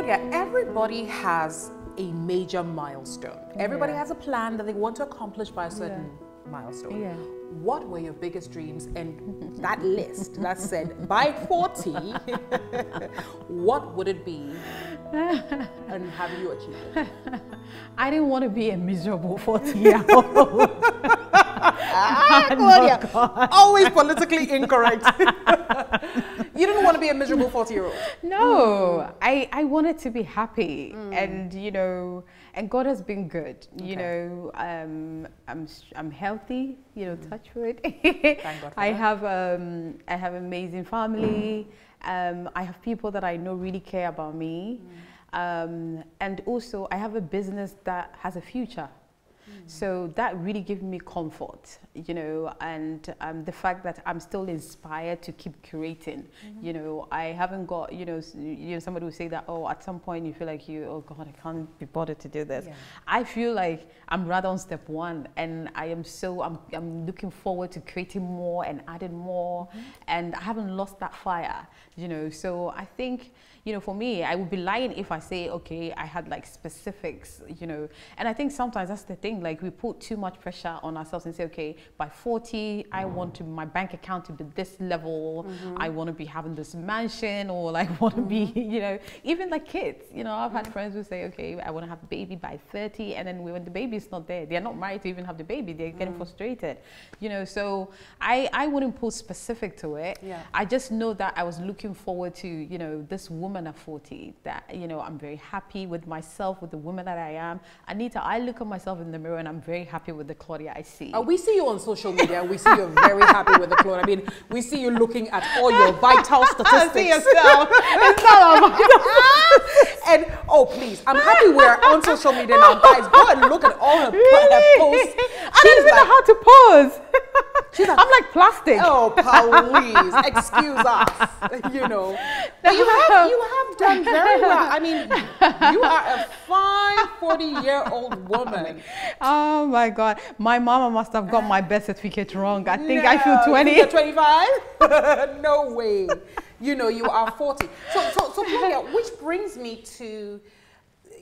Claudia, everybody has a major milestone. Everybody has a plan that they want to accomplish by a certain milestone. Yeah. What were your biggest dreams? And that list that said by 40, what would it be? And have you achieved it? I didn't want to be a miserable 40-year-old. Claudia, always politically incorrect. You didn't want to be a miserable 40-year-old. No, I wanted to be happy, and you know, and God has been good. You know, I'm healthy. You know, touch wood. Thank God for I that. have amazing family. I have people that I know really care about me, and also I have a business that has a future. So that really gives me comfort, you know, and the fact that I'm still inspired to keep creating. You know, I haven't got, you know, somebody will say that, oh, at some point you feel like oh God, I can't be bothered to do this. I feel like I'm rather on step one, and I'm looking forward to creating more and adding more, and I haven't lost that fire, you know. So I think, you know, for me, I would be lying if I say, okay, I had like specifics, you know. And I think sometimes that's the thing, like we put too much pressure on ourselves and say, okay, by 40, I want my bank account to be this level. I want to be having this mansion, or like want to be, you know, even like kids, you know, I've had friends who say, okay, I want to have a baby by 30. And then when the baby is not there, they're not married to even have the baby, they're getting frustrated, you know. So I wouldn't put specific to it. I just know that I was looking forward to, you know, this woman at 40, that, you know, I'm very happy with myself, with the woman that I am. Anita, I look at myself in the mirror and I'm very happy with the Claudia I see. We see you on social media. We see you're very happy with the Claudia. I mean, we see you looking at all your vital statistics. See yourself. It's not on And oh, please, I'm happy we're on social media now, guys. Go and look at all her posts. I don't even know how to pose. I'm like plastic. Oh, please, excuse us. You know, but you have done very well. I mean, you are a fine 40-year-old woman. Oh my God, my mama must have got my birth certificate wrong. I think I feel 20. You're 25? No way. You know, you are 40. So Claudia, which brings me to,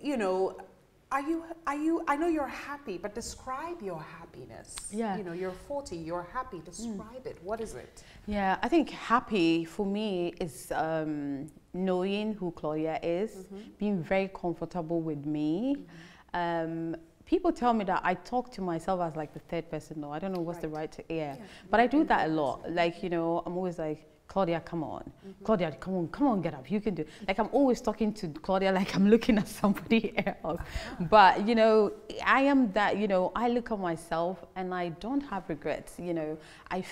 you know, I know you're happy, but describe your happiness. Yeah. You know, you're 40, you're happy. Describe it. What is it? Yeah, I think happy for me is knowing who Claudia is, being very comfortable with me. People tell me that I talk to myself as like the third person. No, I don't know what's the right, but I do that a lot. Like, you know, I'm always like, Claudia, come on. Claudia, come on, get up. You can do it. Like, I'm always talking to Claudia like I'm looking at somebody else. But, you know, I am that, you know, I look at myself and I don't have regrets. You know, I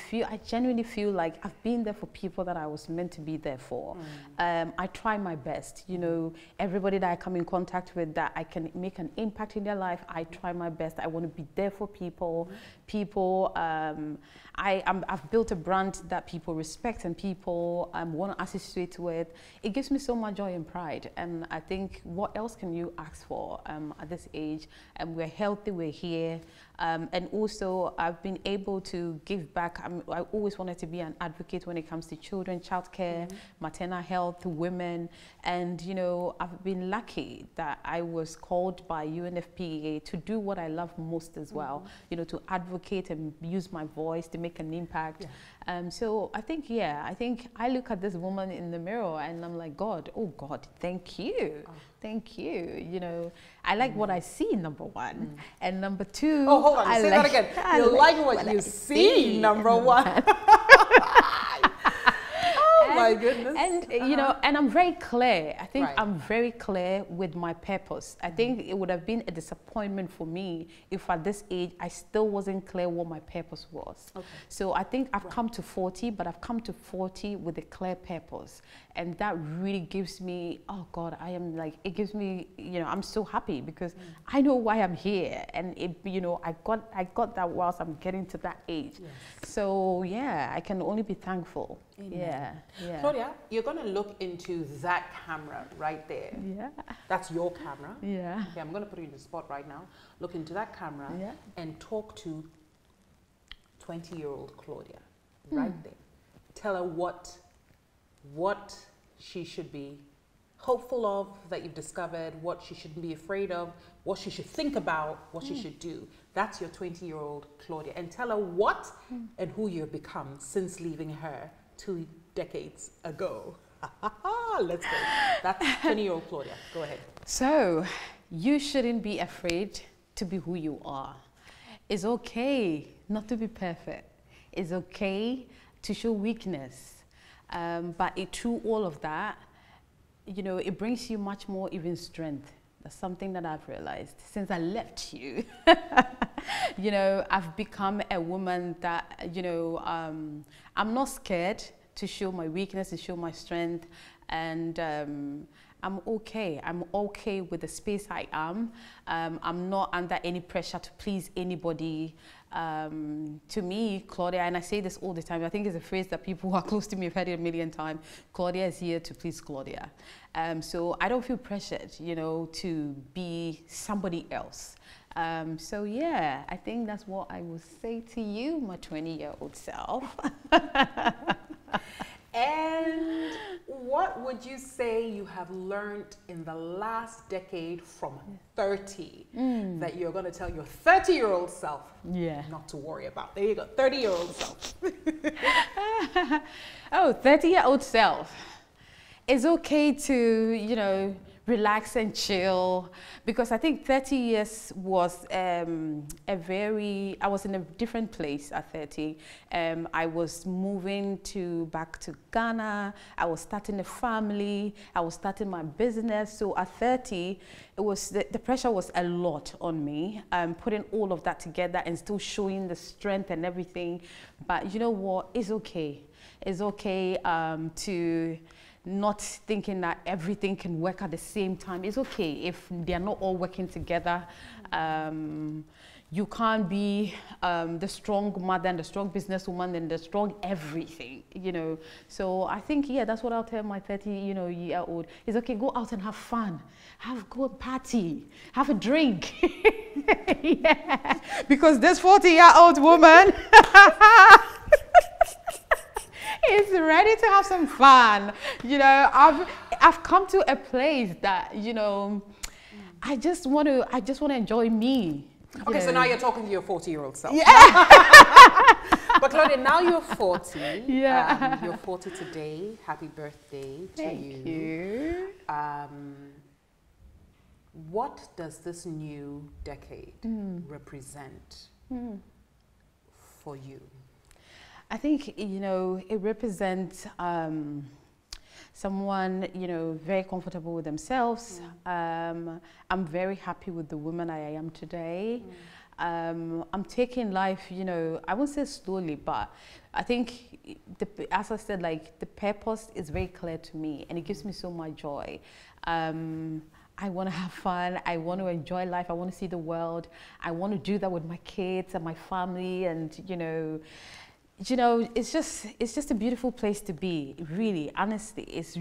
genuinely feel like I've been there for people that I was meant to be there for. I try my best. You know, everybody that I come in contact with that I can make an impact in their life, I try my best. I want to be there for people. I've built a brand that people respect and people want to associate with. It gives me so much joy and pride. And I think, what else can you ask for at this age? And we're healthy, we're here. And also, I've been able to give back. I always wanted to be an advocate when it comes to children, childcare, maternal health, women. And, you know, I've been lucky that I was called by UNFPA to do what I love most as well, you know, to advocate and use my voice to make an impact. So I think, I think I look at this woman in the mirror and I'm like, God, oh God, thank you. Thank you. You know, I like what I see, number one. And number two, oh, hold on, say that again. You like what you see, number one. My goodness. And you know, and I'm very clear. I think I'm very clear with my purpose. I think it would have been a disappointment for me if at this age I still wasn't clear what my purpose was. So I think I've come to 40, but I've come to 40 with a clear purpose. And that really gives me, oh God, I am like, it gives me, you know, I'm so happy because I know why I'm here. And it, you know, I got that whilst I'm getting to that age. So yeah, I can only be thankful. Yeah. Claudia, you're going to look into that camera right there. That's your camera. Okay, I'm going to put you in the spot right now. Look into that camera and talk to 20-year-old Claudia right there. Tell her what she should be hopeful of, that you've discovered, what she shouldn't be afraid of, what she should think about, what she should do. That's your 20-year-old Claudia. And tell her what and who you've become since leaving her 2 decades ago. Let's go. That's 20-year-old Claudia. Go ahead. So, you shouldn't be afraid to be who you are. It's okay not to be perfect. It's okay to show weakness. But through all of that, you know, it brings you much more even strength. That's something that I've realized since I left you. You know, I've become a woman that, you know, I'm not scared to show my weakness, to show my strength, and I'm okay. I'm okay with the space I am. I'm not under any pressure to please anybody. To me, Claudia, and I say this all the time, I think it's a phrase that people who are close to me have heard it a million times, Claudia is here to please Claudia. So I don't feel pressured, you know, to be somebody else. So yeah, I think that's what I will say to you, my 20-year-old self. And what would you say you have learned in the last decade from 30 that you're going to tell your 30-year-old self not to worry about? There you go, 30-year-old self. Oh, 30-year-old self. It's okay to, you know, relax and chill, because I think 30 years was I was in a different place at 30. I was moving back to Ghana. I was starting a family. I was starting my business. So at 30, it was the pressure was a lot on me, putting all of that together and still showing the strength and everything. But you know what? It's okay. It's okay to not thinking that everything can work at the same time. It's okay if they're not all working together. You can't be the strong mother and the strong businesswoman and the strong everything, you know. So I think, yeah, that's what I'll tell my 30-year-old. It's okay, go out and have fun. Go and party. Have a drink. Yeah. Because this 40-year-old woman is ready to have some fun. You know, I've come to a place that, you know, I just want to enjoy me. Okay, so now you're talking to your 40-year-old self. Yeah. But Claudia, now you're 40. Yeah. You're 40 today. Happy birthday to you. Thank you. What does this new decade represent for you? I think, you know, it represents someone, you know, very comfortable with themselves. I'm very happy with the woman I am today. I'm taking life, you know, I won't say slowly, but I think, as I said, like, the purpose is very clear to me, and it gives me so much joy. I want to have fun. I want to enjoy life. I want to see the world. I want to do that with my kids and my family, and, you know, it's just a beautiful place to be. Really, honestly, it's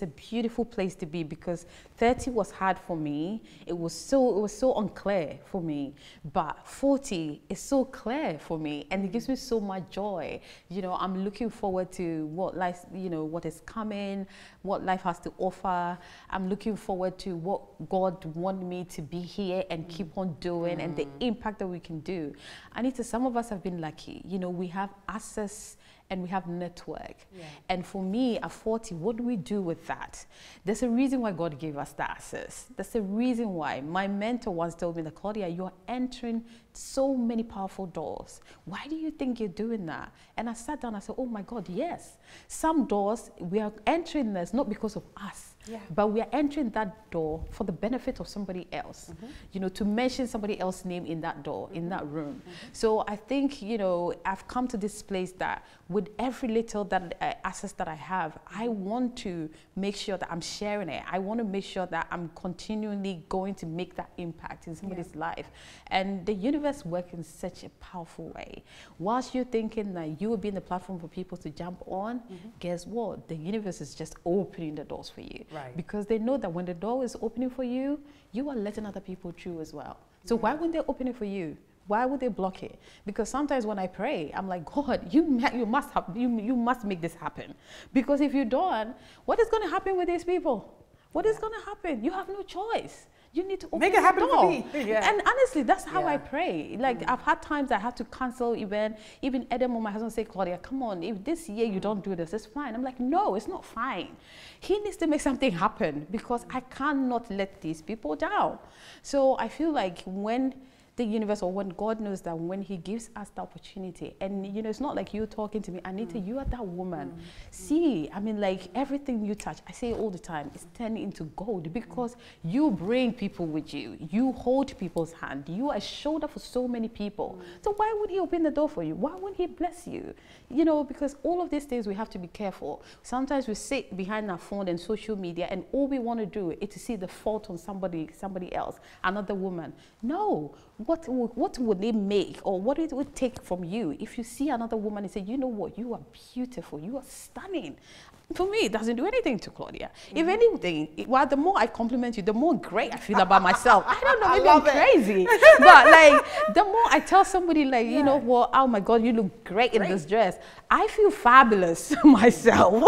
a beautiful place to be, because 30 was hard for me. It was so unclear for me, but 40 is so clear for me, and it gives me so much joy. You know, I'm looking forward to what life, you know, what is coming, what life has to offer. I'm looking forward to what God wants me to be here and keep on doing, and the impact that we can do. Anita, some of us have been lucky. You know, we have access and we have network. Yeah. And for me, at 40, what do we do with that? There's a reason why God gave us that access. There's a reason why. My mentor once told me that, Claudia, you're entering so many powerful doors. Why do you think you're doing that? And I sat down and I said, oh my God, yes. Some doors, we are entering this not because of us. Yeah. But we are entering that door for the benefit of somebody else, you know, to mention somebody else's name in that door, in that room. So I think, you know, I've come to this place that with every little access that I have, I want to make sure that I'm sharing it. I want to make sure that I'm continually going to make that impact in somebody's life. And the universe works in such a powerful way. Whilst you're thinking that you will be in the platform for people to jump on, guess what? The universe is just opening the doors for you. Right. Because they know that when the door is opening for you, you are letting other people through as well. So why wouldn't they open it for you? Why would they block it? Because sometimes when I pray, I'm like, God, you must make this happen. Because if you don't, what is going to happen with these people? What is going to happen? You have no choice. You need to open Make it happen the door. for me. Yeah. And honestly, that's how I Yeah. pray. Like I've had times I had to cancel event. Even Adam or my husband say, Claudia, come on, if this year you don't do this, it's fine. I'm like, no, it's not fine. He needs to make something happen because I cannot let these people down. So I feel like when the universe, or when God knows that when he gives us the opportunity, and you know, it's not like you talking to me, Anita, you are that woman. See, I mean, like everything you touch, I say it all the time, it's turning into gold because you bring people with you. You hold people's hand. You are a shoulder for so many people. So why would he open the door for you? Why wouldn't he bless you? You know, because all of these things we have to be careful. Sometimes we sit behind our phone and social media and all we want to do is to see the fault on somebody else, another woman. No. What would they make, or what it would take from you if you see another woman and say, you know what, you are beautiful, you are stunning. For me, it doesn't do anything to Claudia. If anything, well, the more I compliment you, the more great I feel about myself. I don't know, maybe I'm crazy. But like, the more I tell somebody like, you know what, oh my God, you look great in this dress, I feel fabulous myself.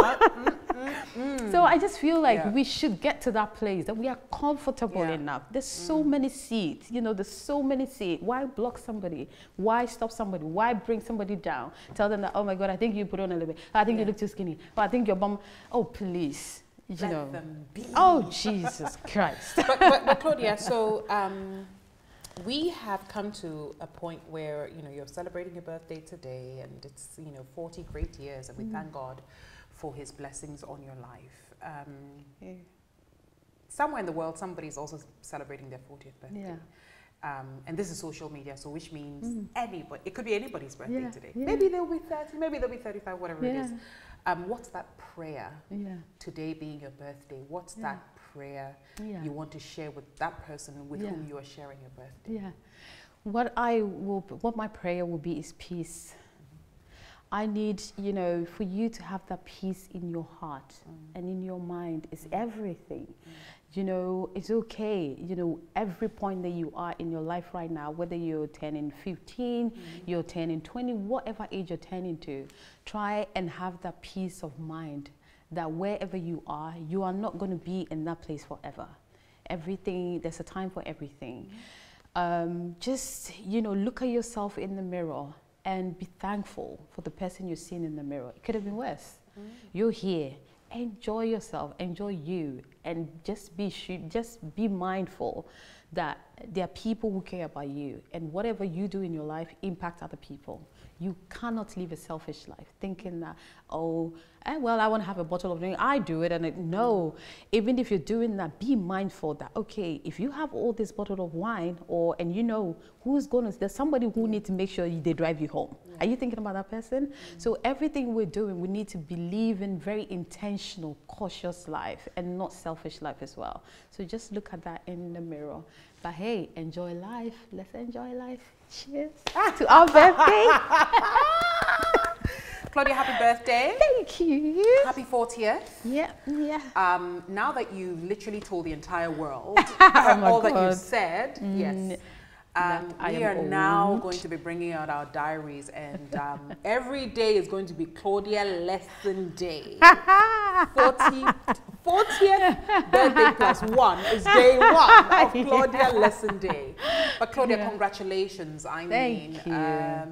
So I just feel like we should get to that place that we are comfortable enough. There's so many seats, you know, there's so many seats. Why block somebody? Why stop somebody? Why bring somebody down? Tell them that, oh my God, I think you put on a little bit. I think you look too skinny. Oh, I think your bum, oh please. You Let know. them be. Oh, Jesus Christ. But Claudia, so we have come to a point where, you know, you're celebrating your birthday today and it's, you know, 40 great years, and we thank God for his blessings on your life. Somewhere in the world, somebody's also celebrating their 40th birthday. And this is social media, so which means anybody, it could be anybody's birthday today. Maybe they'll be 30, maybe they'll be 35, whatever it is. What's that prayer today being your birthday? What's that prayer you want to share with that person with whom you are sharing your birthday? What my prayer will be is peace. I need, you know, for you to have that peace in your heart and in your mind is everything. You know, it's okay, you know, every point that you are in your life right now, whether you're turning 15, you're turning 20, whatever age you're turning to, try and have that peace of mind that wherever you are not going to be in that place forever. Everything, there's a time for everything. Just, you know, look at yourself in the mirror and be thankful for the person you're seeing in the mirror. It could have been worse. You're here. Enjoy yourself, enjoy you, and just be mindful that there are people who care about you, and whatever you do in your life impacts other people. You cannot live a selfish life thinking that, oh, well, I want to have a bottle of drink. I do it, and no. Even if you're doing that, be mindful that, okay, if you have all this bottle of wine, and you know there's somebody who needs to make sure they drive you home. Are you thinking about that person? So everything we're doing, we need to believe in very intentional, cautious life and not selfish life as well. So just look at that in the mirror. But hey, enjoy life. Let's enjoy life. Cheers to our birthday. Claudia, happy birthday. Thank you. Happy 40th. Yeah. Now that you literally told the entire world all that you said, yes. We are now going to be bringing out our diaries, and every day is going to be Claudia Lesson Day. 40th birthday plus one is day one of Claudia Lesson Day. But Claudia, congratulations. I mean,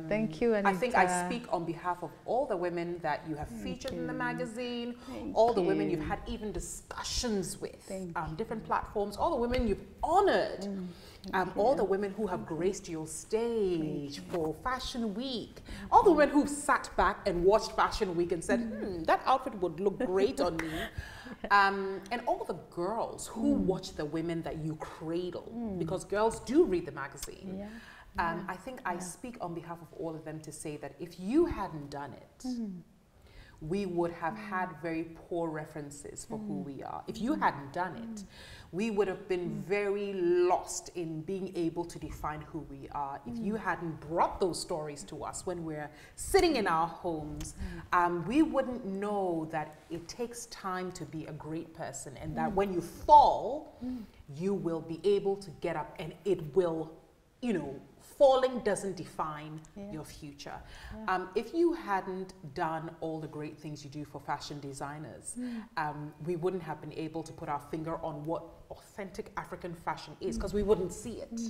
thank you, Anita. I think I speak on behalf of all the women that you have featured in the magazine, all the women you've had even discussions with, different platforms, all the women you've honored. All the women who have graced your stage for Fashion Week, all the women who've sat back and watched Fashion Week and said, that outfit would look great on me. And all the girls who watch the women that you cradle, because girls do read the magazine. I think I speak on behalf of all of them to say that if you hadn't done it, we would have had very poor references for who we are. If you hadn't done it, we would have been very lost in being able to define who we are. If you hadn't brought those stories to us when we're sitting in our homes, we wouldn't know that it takes time to be a great person, and that when you fall, you will be able to get up and it will, you know, falling doesn't define your future. If you hadn't done all the great things you do for fashion designers, we wouldn't have been able to put our finger on what authentic African fashion is, because we wouldn't see it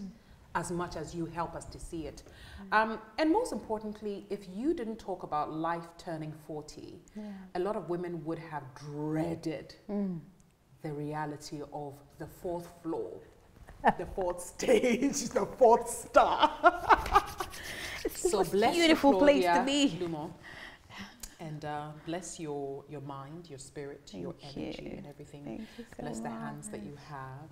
as much as you help us to see it. And most importantly, if you didn't talk about life turning 40, a lot of women would have dreaded the reality of the fourth floor, the fourth stage, the fourth star. So bless beautiful you, place Claudia, to be. Lumor. And bless your mind, your spirit, your energy and everything. Thank you so Bless the much. hands that you have.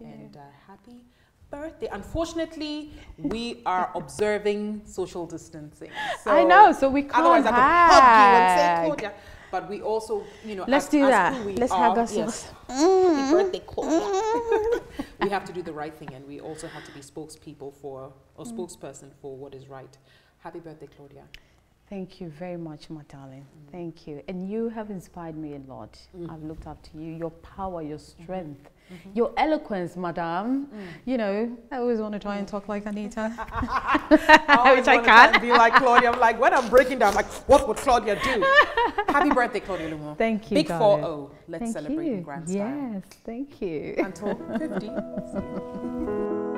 And happy birthday. Unfortunately, we are observing social distancing. So I know, so we can't otherwise I could hug you and say, Claudia. But we also, you know, let's as, do as that. who we Let's are, hug ourselves. Happy birthday, Claudia. We have to do the right thing, and we also have to be spokespeople for, or spokesperson for what is right. Happy birthday, Claudia. Thank you very much, my darling. Thank you. And you have inspired me a lot. I've looked up to you, your power, your strength, your eloquence, madam. You know, I always want to try and talk like Anita. Which I can't be like Claudia. I'm like, when I'm breaking down, I'm like, what would Claudia do? Happy birthday, Claudia Lumor. Thank you, Big darling. 4-0. Let's Thank celebrate you. in grand style. Yes, thank you. Until 50.